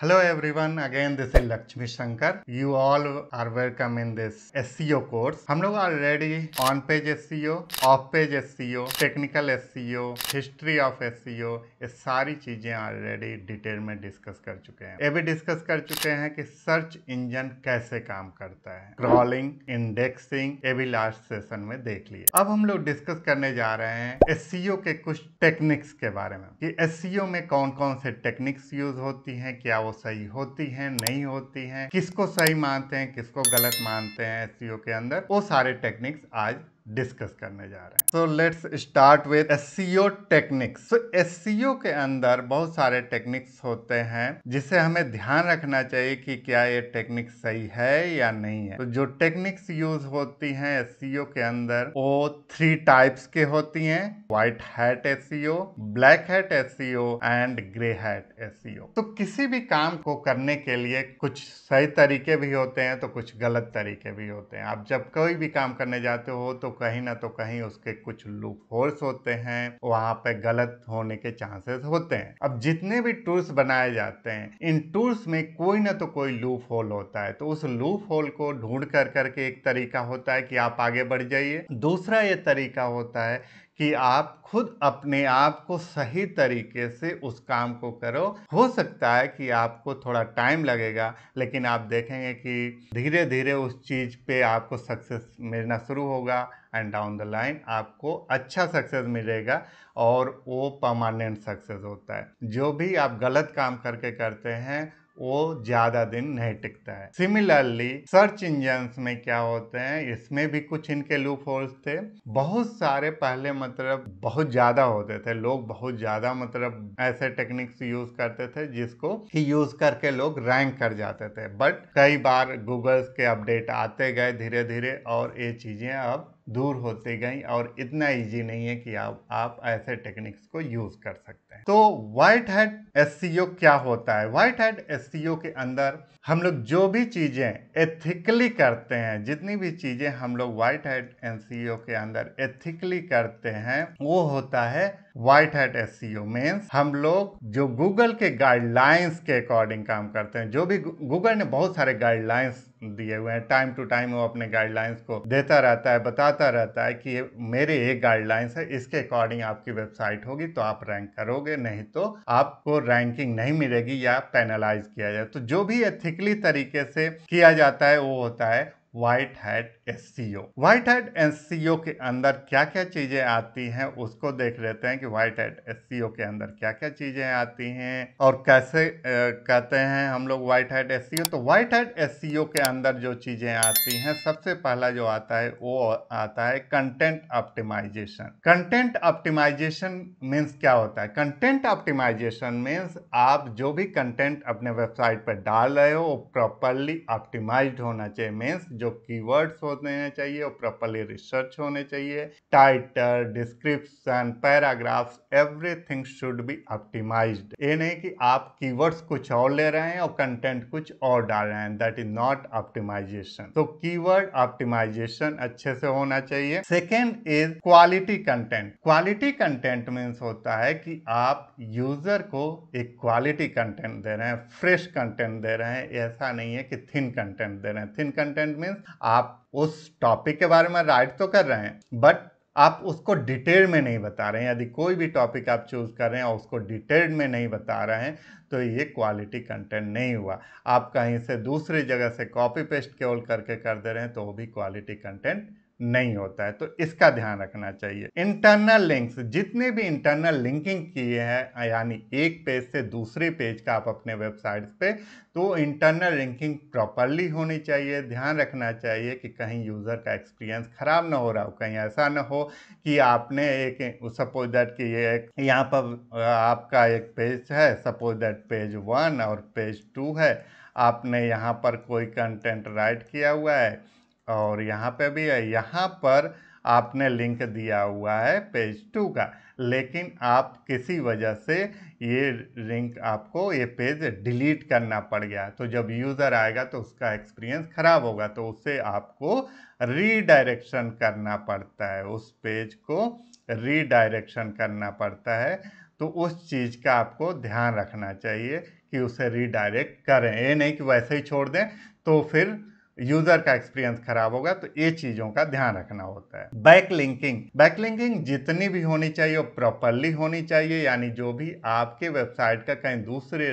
Hello everyone, again this is Lakshmi Shankar. You all are welcome in this SEO course. हम लोग already on page SEO, off page SEO, technical SEO, history of SEO ये सारी चीजें already detail में discuss कर चुके हैं। ये भी डिस्कस कर चुके हैं कि सर्च इंजन कैसे काम करता है, क्रॉलिंग, इंडेक्सिंग, ये भी लास्ट सेशन में देख लिए। अब हम लोग डिस्कस करने जा रहे हैं SEO के कुछ टेक्निक्स के बारे में कि SEO में कौन कौन से टेक्निक्स यूज होती हैं, क्या वो सही होती हैं, नहीं होती हैं, किसको सही मानते हैं, किसको गलत मानते हैं SEO के अंदर, वो सारे टेक्निक्स आज डिस्कस करने जा रहे हैं। So let's start with SEO techniques. So SEO के अंदर बहुत सारे टेक्निक्स होते हैं जिसे हमें ध्यान रखना चाहिए कि क्या ये टेक्निक सही है या नहीं है। तो जो टेक्निक्स यूज होती हैं SEO के अंदर वो 3 टाइप्स के होती हैं, white hat SEO, black hat SEO and grey hat SEO। तो किसी भी काम को करने के लिए कुछ सही तरीके भी होते हैं तो कुछ गलत तरीके भी होते हैं। आप जब कोई भी काम करने जाते हो तो कहीं ना तो कहीं उसके कुछ लूप होल्स होते हैं, वहां पे गलत होने के चांसेस होते हैं। अब जितने भी टूल्स बनाए जाते हैं, इन टूल्स में कोई ना तो कोई लूप होल होता है, तो उस लूप होल को ढूंढ कर करके एक तरीका होता है कि आप आगे बढ़ जाइए। दूसरा ये तरीका होता है कि आप खुद अपने आप को सही तरीके से उस काम को करो। हो सकता है कि आपको थोड़ा टाइम लगेगा, लेकिन आप देखेंगे कि धीरे धीरे उस चीज पे आपको सक्सेस मिलना शुरू होगा एंड डाउन द लाइन आपको अच्छा सक्सेस मिलेगा और वो परमानेंट सक्सेस होता है। जो भी आप गलत काम करके करते हैं वो ज्यादा दिन नहीं टिकता है। सिमिलरली सर्च इंजन्स में क्या होते हैं, इसमें भी कुछ इनके लूप होल्स थे। बहुत सारे पहले मतलब बहुत ज्यादा होते थे, लोग बहुत ज्यादा मतलब ऐसे टेक्निक्स यूज करते थे जिसको ही यूज करके लोग रैंक कर जाते थे। बट कई बार गूगल के अपडेट आते गए धीरे धीरे और ये चीजें अब दूर होती गई और इतना इजी नहीं है कि आप ऐसे टेक्निक्स को यूज कर सकते हैं। तो व्हाइट हैट SEO क्या होता है? व्हाइट हैट SEO के अंदर हम लोग जो भी चीजें एथिकली करते हैं, जितनी भी चीजें हम लोग व्हाइट हैट SEO के अंदर एथिकली करते हैं, वो होता है व्हाइट हैट SEO। मीन्स हम लोग जो गूगल के गाइडलाइंस के अकॉर्डिंग काम करते हैं। जो भी गूगल ने बहुत सारे गाइडलाइंस दिए हुए हैं, टाइम टू टाइम वो अपने गाइडलाइंस को देता रहता है, बताता रहता है कि मेरे एक गाइडलाइंस है, इसके अकॉर्डिंग आपकी वेबसाइट होगी तो आप रैंक करोगे, नहीं तो आपको रैंकिंग नहीं मिलेगी या पेनलाइज किया जाए। तो जो भी एथिकली तरीके से किया जाता है वो होता है white hat SEO। White hat SEO के अंदर क्या क्या चीजें आती हैं उसको देख लेते हैं कि व्हाइट हैट SEO के अंदर क्या क्या चीजें आती हैं और कैसे कहते हैं हम लोग व्हाइट हैट SEO। तो व्हाइट हैट SEO के अंदर जो चीजें आती हैं, सबसे पहला जो आता है वो आता है content optimization. Content optimization means क्या होता है? कंटेंट ऑप्टिमाइजेशन मीन्स आप जो भी कंटेंट अपने वेबसाइट पर डाल रहे हो वो प्रॉपरली ऑप्टिमाइज्ड होना चाहिए। मीन्स जो कीवर्ड्स होने चाहिए वो प्रॉपरली रिसर्च होने चाहिए। Title, description, paragraphs, everything should be optimized. ये नहीं कि आप कीवर्ड्स कुछ और ले रहे हैं और कंटेंट कुछ और डाल रहे हैं, दैट इज नॉट ऑप्टिमाइजेशन। तो कीवर्ड ऑप्टिमाइजेशन अच्छे से होना चाहिए। Second is quality content. Quality content means होता है कि आप यूजर को एक क्वालिटी कंटेंट दे रहे हैं, फ्रेश कंटेंट दे रहे हैं। ऐसा नहीं है कि थिन कंटेंट दे रहे हैं। थिन कंटेंट मीन्स आप उस टॉपिक के बारे में राइट तो कर रहे हैं बट आप उसको डिटेल में नहीं बता रहे हैं। यदि कोई भी टॉपिक आप चूज कर रहे हैं और उसको डिटेल में नहीं बता रहे हैं तो ये क्वालिटी कंटेंट नहीं हुआ। आप कहीं से दूसरी जगह से कॉपी पेस्ट केवल करके कर दे रहे हैं तो वो भी क्वालिटी कंटेंट नहीं होता है। तो इसका ध्यान रखना चाहिए। इंटरनल लिंक्स, जितने भी इंटरनल लिंकिंग किए हैं, यानी एक पेज से दूसरे पेज का आप अपने वेबसाइट पे, तो इंटरनल लिंकिंग प्रॉपरली होनी चाहिए। ध्यान रखना चाहिए कि कहीं यूजर का एक्सपीरियंस खराब ना हो रहा हो। कहीं ऐसा ना हो कि आपने एक सपोज दैट कि ये एक यहाँ पर आपका एक पेज है, सपोज दैट पेज 1 और पेज 2 है। आपने यहाँ पर कोई कंटेंट राइट किया हुआ है और यहाँ पे भी है, यहाँ पर आपने लिंक दिया हुआ है पेज 2 का, लेकिन आप किसी वजह से ये लिंक आपको ये पेज डिलीट करना पड़ गया। तो जब यूज़र आएगा तो उसका एक्सपीरियंस खराब होगा, तो उससे आपको रीडायरेक्शन करना पड़ता है, उस पेज को रीडायरेक्शन करना पड़ता है। तो उस चीज़ का आपको ध्यान रखना चाहिए कि उसे रीडायरेक्ट करें। ये नहीं कि वैसे ही छोड़ दें तो फिर यूजर का एक्सपीरियंस खराब होगा। तो ये चीजों का ध्यान रखना होता है। बैकलिंकिंग जितनी भी होनी चाहिए वो प्रॉपरली होनी चाहिए, यानी जो भी आपके वेबसाइट का कहीं दूसरे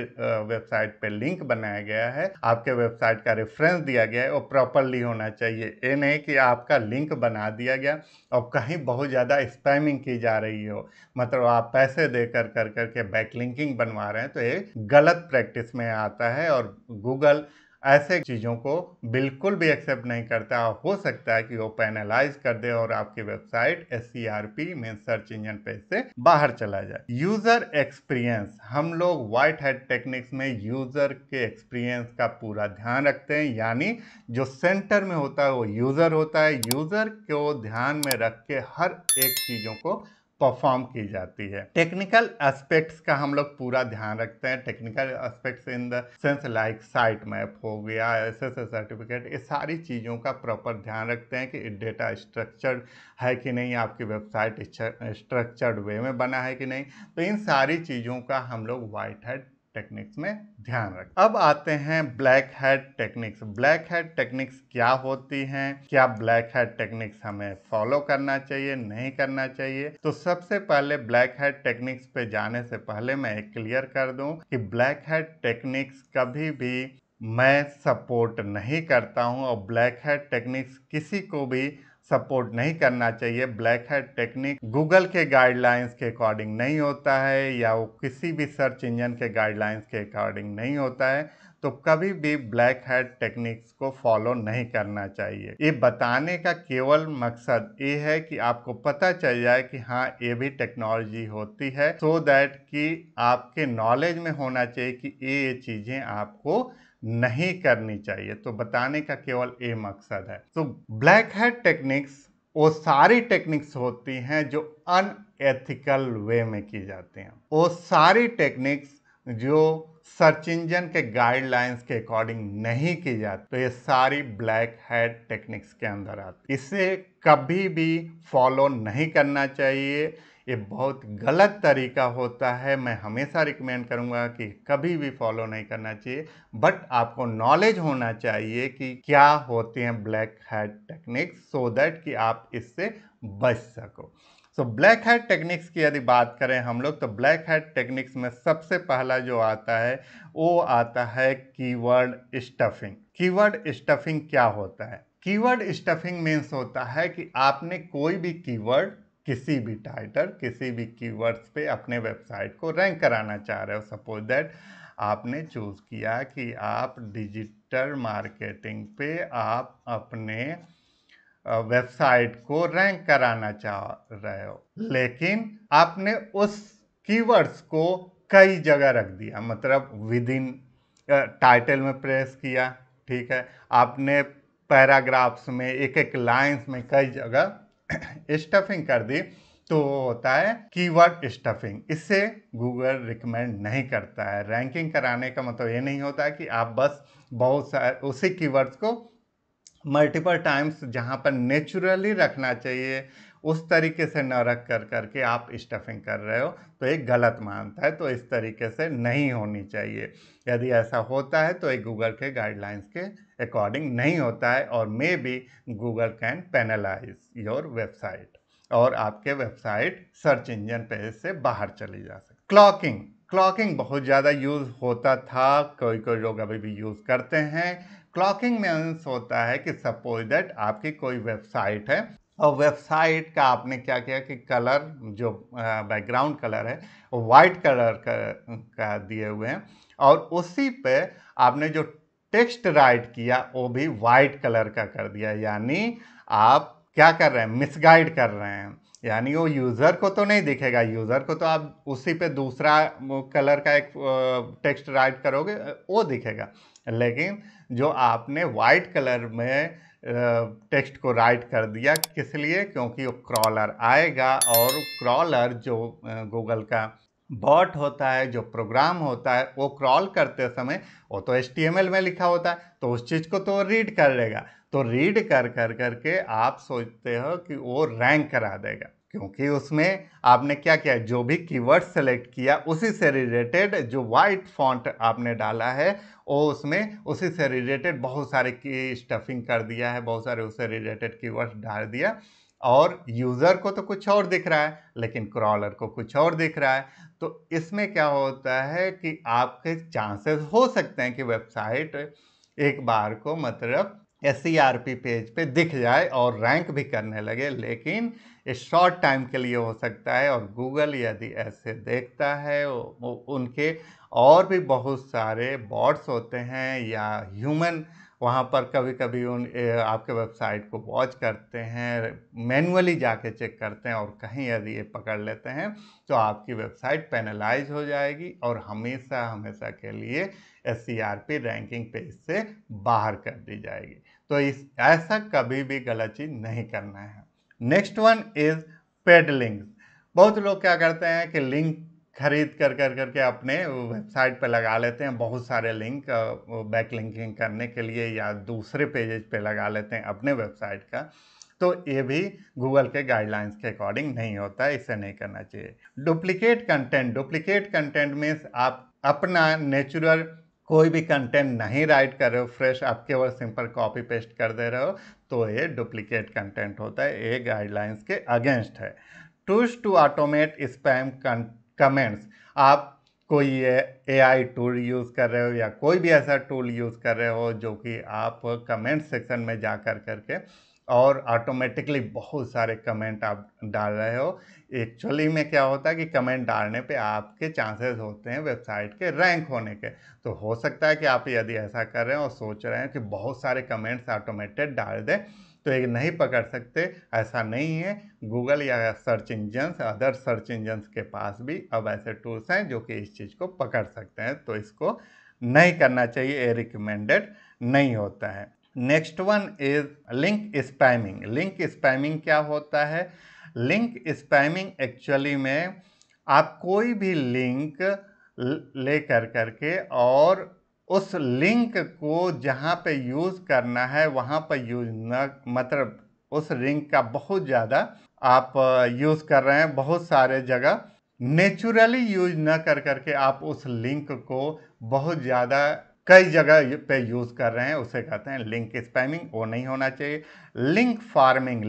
वेबसाइट पे लिंक बनाया गया है, आपके वेबसाइट का रेफरेंस दिया गया है, वो प्रॉपरली होना चाहिए। ये नहीं कि आपका लिंक बना दिया गया और कहीं बहुत ज़्यादा स्पैमिंग की जा रही हो, मतलब आप पैसे दे कर के बैकलिंकिंग बनवा रहे हैं, तो ये गलत प्रैक्टिस में आता है और गूगल ऐसे चीज़ों को बिल्कुल भी एक्सेप्ट नहीं करता। हो सकता है कि वो पेनलाइज कर दे और आपकी वेबसाइट SERP में सर्च इंजन पेज से बाहर चला जाए। यूजर एक्सपीरियंस, हम लोग व्हाइट हैट टेक्निक्स में यूजर के एक्सपीरियंस का पूरा ध्यान रखते हैं, यानी जो सेंटर में होता है वो यूजर होता है। यूजर को ध्यान में रख के हर एक चीजों को परफॉर्म की जाती है। टेक्निकल एस्पेक्ट्स का हम लोग पूरा ध्यान रखते हैं। Technical aspects in the sense like site map हो गया, SSL सर्टिफिकेट, ये सारी चीज़ों का प्रॉपर ध्यान रखते हैं कि डेटा स्ट्रक्चर्ड है कि नहीं, आपकी वेबसाइट स्ट्रक्चर्ड वे में बना है कि नहीं। तो इन सारी चीज़ों का हम लोग व्हाइट हैट टेक्निक्स में ध्यान रखें। अब आते हैं black hat techniques. Black hat techniques क्या होती हैं, क्या ब्लैक हैट टेक्निक्स हमें फॉलो करना चाहिए, नहीं करना चाहिए? तो सबसे पहले ब्लैक हैट टेक्निक्स पे जाने से पहले मैं एक क्लियर कर दूं कि ब्लैक हैट टेक्निक्स कभी भी मैं सपोर्ट नहीं करता हूं और ब्लैक हैट टेक्निक्स किसी को भी सपोर्ट नहीं करना चाहिए। ब्लैक हैट टेक्निक गूगल के गाइडलाइंस के अकॉर्डिंग नहीं होता है या वो किसी भी सर्च इंजन के गाइडलाइंस के अकॉर्डिंग नहीं होता है, तो कभी भी ब्लैक हैट टेक्निक्स को फॉलो नहीं करना चाहिए। ये बताने का केवल मकसद ये है कि आपको पता चल जाए कि हाँ ये भी टेक्नोलॉजी होती है, सो दैट कि आपके नॉलेज में होना चाहिए कि ये चीज़ें आपको नहीं करनी चाहिए। तो बताने का केवल ये मकसद है। तो ब्लैक हैट टेक्निक्स वो सारी टेक्निक्स होती हैं जो अनएथिकल वे में की जाती हैं। वो सारी टेक्निक्स जो सर्च इंजन के गाइडलाइंस के अकॉर्डिंग नहीं की जाती, तो ये सारी ब्लैक हैट टेक्निक्स के अंदर आती। इसे कभी भी फॉलो नहीं करना चाहिए। ये बहुत गलत तरीका होता है। मैं हमेशा रिकमेंड करूंगा कि कभी भी फॉलो नहीं करना चाहिए, बट आपको नॉलेज होना चाहिए कि क्या होती हैं black hat techniques, so that कि आप इससे बच सको। सो ब्लैक हैट टेक्निक्स की यदि बात करें हम लोग, तो ब्लैक हैट टेक्निक्स में सबसे पहला जो आता है वो आता है कीवर्ड स्टफिंग। कीवर्ड स्टफिंग क्या होता है? कीवर्ड स्टफिंग मीन्स होता है कि आपने कोई भी कीवर्ड, किसी भी टाइटल, किसी भी कीवर्ड्स पे अपने वेबसाइट को रैंक कराना चाह रहे हो। सपोज दैट आपने चूज किया कि आप डिजिटल मार्केटिंग पे आप अपने वेबसाइट को रैंक कराना चाह रहे हो, लेकिन आपने उस कीवर्ड्स को कई जगह रख दिया, मतलब विद इन टाइटल में प्रेस किया, ठीक है, आपने पैराग्राफ्स में एक एक लाइंस में कई जगह स्टफिंग कर दी, तो होता है कीवर्ड स्टफिंग। इससे गूगल रिकमेंड नहीं करता है। रैंकिंग कराने का मतलब ये नहीं होता है कि आप बस बहुत सारे उसी कीवर्ड्स को मल्टीपल टाइम्स जहाँ पर नेचुरली रखना चाहिए उस तरीके से न रख करके आप स्टफिंग कर रहे हो, तो ये गलत मानता है। तो इस तरीके से नहीं होनी चाहिए। यदि ऐसा होता है तो ये गूगल के गाइडलाइंस के अकॉर्डिंग नहीं होता है और may be Google can penalise your website और आपके वेबसाइट सर्च इंजन पेज से बाहर चली जा सकती। क्लॉकिंग बहुत ज़्यादा यूज़ होता था, कोई कोई लोग अभी भी यूज़ करते हैं। क्लॉकिंग मीन्स होता है कि सपोज दैट आपकी कोई वेबसाइट है और वेबसाइट का आपने क्या किया कि कलर, जो बैकग्राउंड कलर है वो वाइट कलर का दिए हुए हैं और उसी पे आपने जो टेक्स्ट राइट किया वो भी वाइट कलर का कर दिया, यानी आप क्या कर रहे हैं, मिसगाइड कर रहे हैं। यानी वो यूज़र को तो नहीं दिखेगा, यूज़र को तो आप उसी पे दूसरा कलर का एक टेक्स्ट राइट करोगे वो दिखेगा, लेकिन जो आपने वाइट कलर में टेक्स्ट को राइट कर दिया, किस लिए? क्योंकि वो क्रॉलर आएगा और क्रॉलर जो गूगल का बॉट होता है, जो प्रोग्राम होता है, वो क्रॉल करते समय वो तो HTML में लिखा होता है, तो उस चीज़ को तो रीड कर लेगा। तो रीड कर करके आप सोचते हो कि वो रैंक करा देगा, क्योंकि उसमें आपने क्या किया, जो भी कीवर्ड सेलेक्ट किया उसी से रिलेटेड जो वाइट फॉन्ट आपने डाला है वो उसमें उसी से रिलेटेड बहुत सारे की स्टफिंग कर दिया है, बहुत सारे उससे रिलेटेड कीवर्ड्स डाल दिया, और यूज़र को तो कुछ और दिख रहा है लेकिन क्रॉलर को कुछ और दिख रहा है। तो इसमें क्या होता है कि आपके चांसेस हो सकते हैं कि वेबसाइट एक बार को मतलब SERP पेज पे दिख जाए और रैंक भी करने लगे, लेकिन इस शॉर्ट टाइम के लिए हो सकता है। और गूगल यदि ऐसे देखता है, उनके और भी बहुत सारे बॉट्स होते हैं या ह्यूमन वहाँ पर कभी कभी आपके वेबसाइट को वॉच करते हैं, मैनुअली जाके चेक करते हैं, और कहीं यदि ये पकड़ लेते हैं तो आपकी वेबसाइट पेनलाइज हो जाएगी और हमेशा हमेशा के लिए SERP रैंकिंग पेज से बाहर कर दी जाएगी। तो ऐसा कभी भी गलत चीज नहीं करना है। Next one is paid links. बहुत लोग क्या करते हैं कि लिंक खरीद करके अपने वेबसाइट पे लगा लेते हैं, बहुत सारे लिंक बैक लिंकिंग करने के लिए या दूसरे पेजेज पे लगा लेते हैं अपने वेबसाइट का। तो ये भी गूगल के गाइडलाइंस के अकॉर्डिंग नहीं होता है, इसे नहीं करना चाहिए। डुप्लीकेट कंटेंट मीन्स आप अपना नेचुरल कोई भी कंटेंट नहीं राइट कर रहे हो फ्रेश, आप केवल सिंपल कॉपी पेस्ट कर दे रहे हो, तो ये डुप्लीकेट कंटेंट होता है, ये गाइडलाइंस के अगेंस्ट है। Tools to automate spam comments, आप कोई AI टूल यूज़ कर रहे हो या कोई भी ऐसा टूल यूज़ कर रहे हो जो कि आप कमेंट सेक्शन में जा करके और ऑटोमेटिकली बहुत सारे कमेंट आप डाल रहे हो। एक्चुअली में क्या होता है कि कमेंट डालने पे आपके चांसेस होते हैं वेबसाइट के रैंक होने के। तो हो सकता है कि आप यदि ऐसा कर रहे हैं और सोच रहे हैं कि बहुत सारे कमेंट्स ऑटोमेटेड डाल दें तो ये नहीं पकड़ सकते, ऐसा नहीं है। गूगल या search engines, other search engines के पास भी अब ऐसे टूल्स हैं जो कि इस चीज़ को पकड़ सकते हैं, तो इसको नहीं करना चाहिए, ये रिकमेंडेड नहीं होता है। Next one is link spamming. Link spamming क्या होता है? लिंक स्पैमिंग एक्चुअली में आप कोई भी लिंक ले करके और उस लिंक को जहाँ पे यूज़ करना है वहाँ पर यूज़ न, मतलब उस लिंक का बहुत ज़्यादा आप यूज़ कर रहे हैं बहुत सारे जगह, नेचुरली यूज न करके आप उस लिंक को बहुत ज़्यादा कई जगह पे यूज़ कर रहे हैं, उसे कहते हैं लिंक स्पैमिंग, वो नहीं होना चाहिए। लिंक फार्मिंग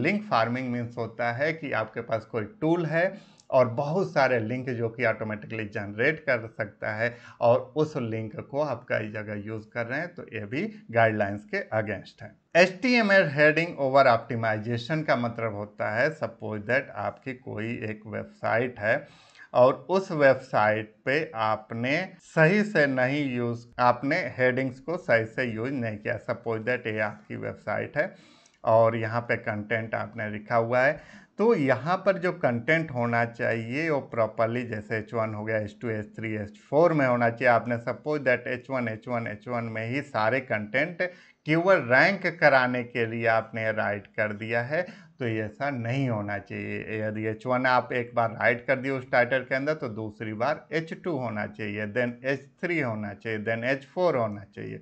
मीन्स होता है कि आपके पास कोई टूल है और बहुत सारे लिंक जो कि ऑटोमेटिकली जनरेट कर सकता है और उस लिंक को आप कई जगह यूज़ कर रहे हैं, तो ये भी गाइडलाइंस के अगेंस्ट है। HTML हेडिंग ओवर ऑप्टिमाइजेशन का मतलब होता है, सपोज दैट आपकी कोई एक वेबसाइट है और उस वेबसाइट पे आपने सही से नहीं यूज़, आपने हेडिंग्स को सही से यूज नहीं किया। सपोज दैट ये आपकी वेबसाइट है और यहाँ पे कंटेंट आपने लिखा हुआ है, तो यहाँ पर जो कंटेंट होना चाहिए वो प्रॉपरली, जैसे H1 हो गया, H2, H3, H4 में होना चाहिए। आपने सपोज दैट H1 में ही सारे कंटेंट केवल रैंक कराने के लिए आपने राइट कर दिया है, तो ऐसा नहीं होना चाहिए। यदि H1 आप एक बार राइट कर दिए उस टाइटल के अंदर, तो दूसरी बार H2 होना चाहिए, देन H3 होना चाहिए, देन H4 होना चाहिए।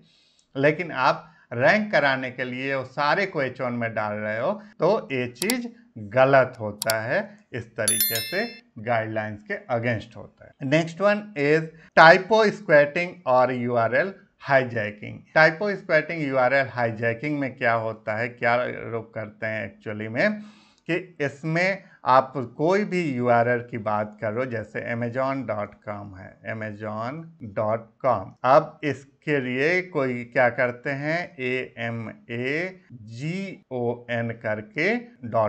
लेकिन आप रैंक कराने के लिए वो सारे को H1 में डाल रहे हो, तो ये चीज गलत होता है, इस तरीके से गाइडलाइंस के अगेंस्ट होता है। Next one is typo squatting और URL hijacking. Typo squatting URL hijacking में क्या होता है, क्या लोग करते हैं एक्चुअली में, कि इसमें आप कोई भी URL की बात करो, जैसे amazon.com है, amazon.com, अब इसके लिए कोई क्या करते हैं, AMAGON करके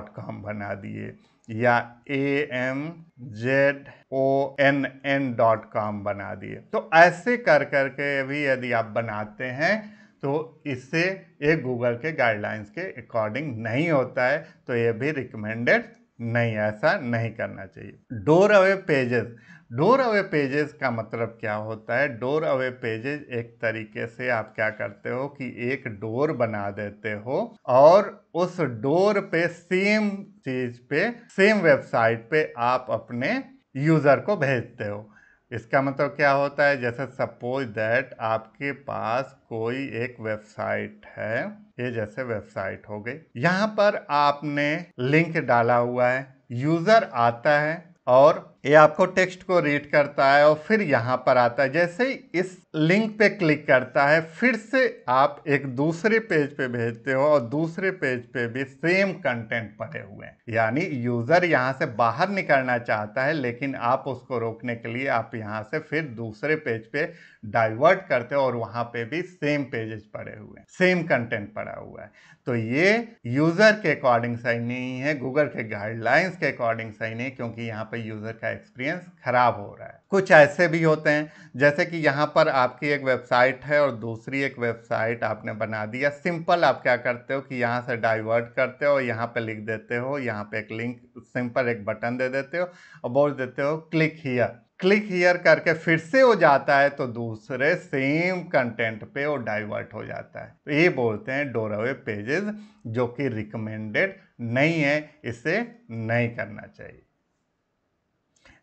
.com बना दिए या AMZONN.com बना दिए। तो ऐसे कर करके भी यदि आप बनाते हैं तो इससे ये गूगल के गाइडलाइंस के अकॉर्डिंग नहीं होता है, तो ये भी रिकमेंडेड नहीं, ऐसा नहीं करना चाहिए। Door away pages. Door away pages का मतलब क्या होता है? डोर अवे पेजेस एक तरीके से आप क्या करते हो कि एक डोर बना देते हो और उस डोर पे सेम चीज पे, सेम वेबसाइट पे आप अपने यूजर को भेजते हो। इसका मतलब क्या होता है, जैसे सपोज दैट आपके पास कोई एक वेबसाइट है, ये जैसे वेबसाइट हो गई, यहाँ पर आपने लिंक डाला हुआ है, यूजर आता है और ये आपको टेक्स्ट को रीड करता है और फिर यहाँ पर आता है। जैसे ही इस लिंक पे क्लिक करता है फिर से आप एक दूसरे पेज पे भेजते हो और दूसरे पेज पे भी सेम कंटेंट पड़े हुए हैं। यानी यूजर यहाँ से बाहर निकलना चाहता है लेकिन आप उसको रोकने के लिए आप यहाँ से फिर दूसरे पेज पे डाइवर्ट करते हो और वहाँ पे भी सेम पेजेस पड़े हुए हैं, सेम कंटेंट पड़ा हुआ है। तो ये यूजर के अकॉर्डिंग सही नहीं है, गूगल के गाइडलाइंस के अकॉर्डिंग सही नहीं, क्योंकि यहाँ पे यूजर का एक्सपीरियंस खराब हो रहा है। कुछ ऐसे भी होते हैं जैसे कि यहाँ पर आपकी एक वेबसाइट है और दूसरी एक वेबसाइट आपने बना दिया। सिंपल आप क्या करते हो कि यहाँ से डाइवर्ट करते हो, यहाँ पे लिख देते हो, यहाँ पे एक लिंक सिंपल एक बटन दे देते हो और बोल देते हो क्लिक हियर। क्लिक हियर करके फिर से हो जाता है तो दूसरे सेम कंटेंट पे वो डाइवर्ट हो जाता है। तो ये बोलते हैं डोरवे पेजेस, जो कि रिकमेंडेड नहीं है, इसे नहीं करना चाहिए।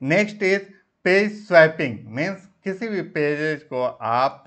Next is page swapping, means किसी भी पेज को आप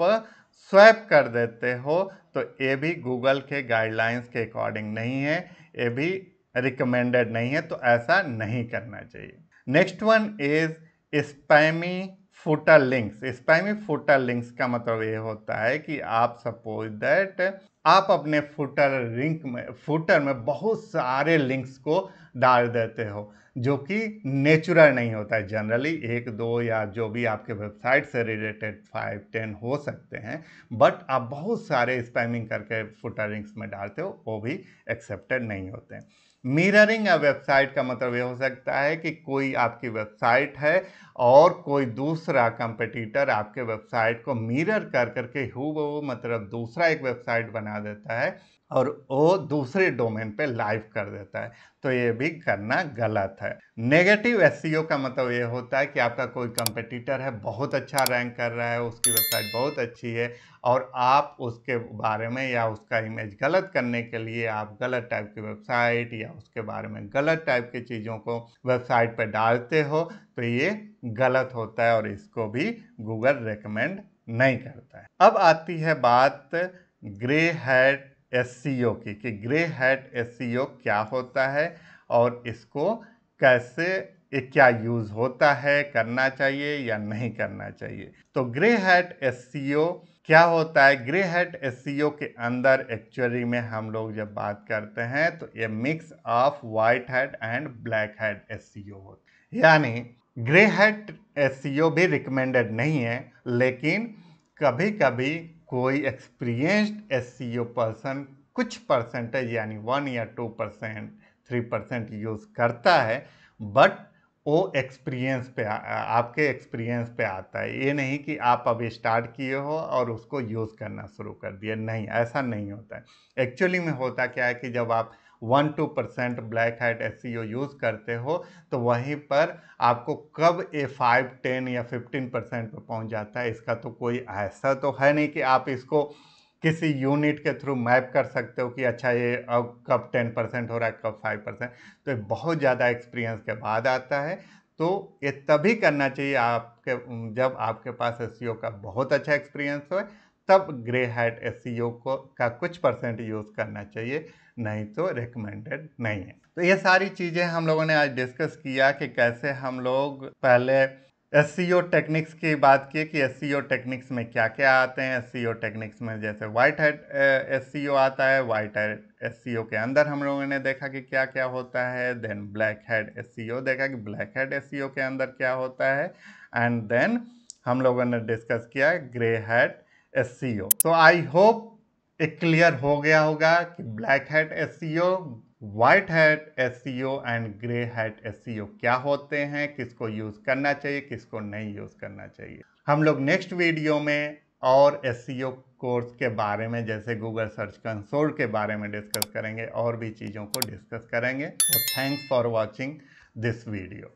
स्वैप कर देते हो तो ये भी गूगल के गाइडलाइंस के अकॉर्डिंग नहीं है, ये भी रिकमेंडेड नहीं है, तो ऐसा नहीं करना चाहिए। Next one is spammy footer links. Spammy footer links का मतलब ये होता है कि आप सपोज दैट आप अपने फुटर में बहुत सारे लिंक्स को डाल देते हो जो कि नेचुरल नहीं होता है। जनरली एक दो या जो भी आपके वेबसाइट से रिलेटेड 5-10 हो सकते हैं, बट आप बहुत सारे स्पैमिंग करके फुटर लिंक्स में डालते हो, वो भी एक्सेप्टेड नहीं होते हैं। मिररिंग या वेबसाइट का मतलब ये हो सकता है कि कोई आपकी वेबसाइट है और कोई दूसरा कंपटीटर आपके वेबसाइट को मिरर कर करके हूबहू मतलब दूसरा एक वेबसाइट बना देता है और वो दूसरे डोमेन पे लाइव कर देता है, तो ये भी करना गलत है। नेगेटिव एसईओ का मतलब ये होता है कि आपका कोई कंपटीटर है, बहुत अच्छा रैंक कर रहा है, उसकी वेबसाइट बहुत अच्छी है और आप उसके बारे में या उसका इमेज गलत करने के लिए आप गलत टाइप की वेबसाइट या उसके बारे में गलत टाइप की चीज़ों को वेबसाइट पर डालते हो, तो ये गलत होता है और इसको भी गूगल रेकमेंड नहीं करता है। अब आती है बात ग्रे हैट एसईओ की, कि ग्रे हैट एसईओ क्या होता है और इसको कैसे, क्या यूज़ होता है, करना चाहिए या नहीं करना चाहिए। तो ग्रे हैट एसईओ क्या होता है? ग्रे हैट एसईओ के अंदर एक्चुअली में हम लोग जब बात करते हैं तो ये mix of white hat and black hat SEO होता है। यानी ग्रे हैट एसईओ भी रिकमेंडेड नहीं है, लेकिन कभी कभी कोई एक्सपीरियंस्ड एसईओ पर्सन कुछ परसेंटेज यानी 1 या 2%, 3% यूज़ करता है, बट वो एक्सपीरियंस पे आपके एक्सपीरियंस पे आता है। ये नहीं कि आप अभी स्टार्ट किए हो और उसको यूज़ करना शुरू कर दिए, नहीं, ऐसा नहीं होता है। एक्चुअली में होता क्या है कि जब आप 1-2% ब्लैक हैट एसईओ यूज़ करते हो तो वहीं पर आपको कब ये 5-10 या 15% पे पहुंच जाता है, इसका तो कोई ऐसा तो है नहीं कि आप इसको किसी यूनिट के थ्रू मैप कर सकते हो कि अच्छा ये अब कब 10% हो रहा है, कब 5%। तो ये बहुत ज़्यादा एक्सपीरियंस के बाद आता है, तो ये तभी करना चाहिए आपके जब आपके पास एसईओ का बहुत अच्छा एक्सपीरियंस हो, तब ग्रे हैट एसईओ को का कुछ परसेंट यूज़ करना चाहिए, नहीं तो रिकमेंडेड नहीं है। तो ये सारी चीज़ें हम लोगों ने आज डिस्कस किया कि कैसे हम लोग पहले एसईओ टेक्निक्स की बात की कि एसईओ टेक्निक्स में क्या क्या आते हैं। एसईओ टेक्निक्स में जैसे वाइट हैट एसईओ आता है, वाइट हैट एसईओ के अंदर हम लोगों ने देखा कि क्या क्या होता है। देन ब्लैक हैट एसईओ देखा कि ब्लैक हैट एसईओ के अंदर क्या होता है, एंड देन हम लोगों ने डिस्कस किया ग्रे हैट एसईओ। तो आई होप एक क्लियर हो गया होगा कि black hat SEO, white hat SEO and grey hat SEO क्या होते हैं, किसको यूज़ करना चाहिए, किसको नहीं यूज़ करना चाहिए। हम लोग नेक्स्ट वीडियो में और एसईओ कोर्स के बारे में, जैसे गूगल सर्च कंसोल के बारे में डिस्कस करेंगे और भी चीज़ों को डिस्कस करेंगे। तो thanks for watching this video.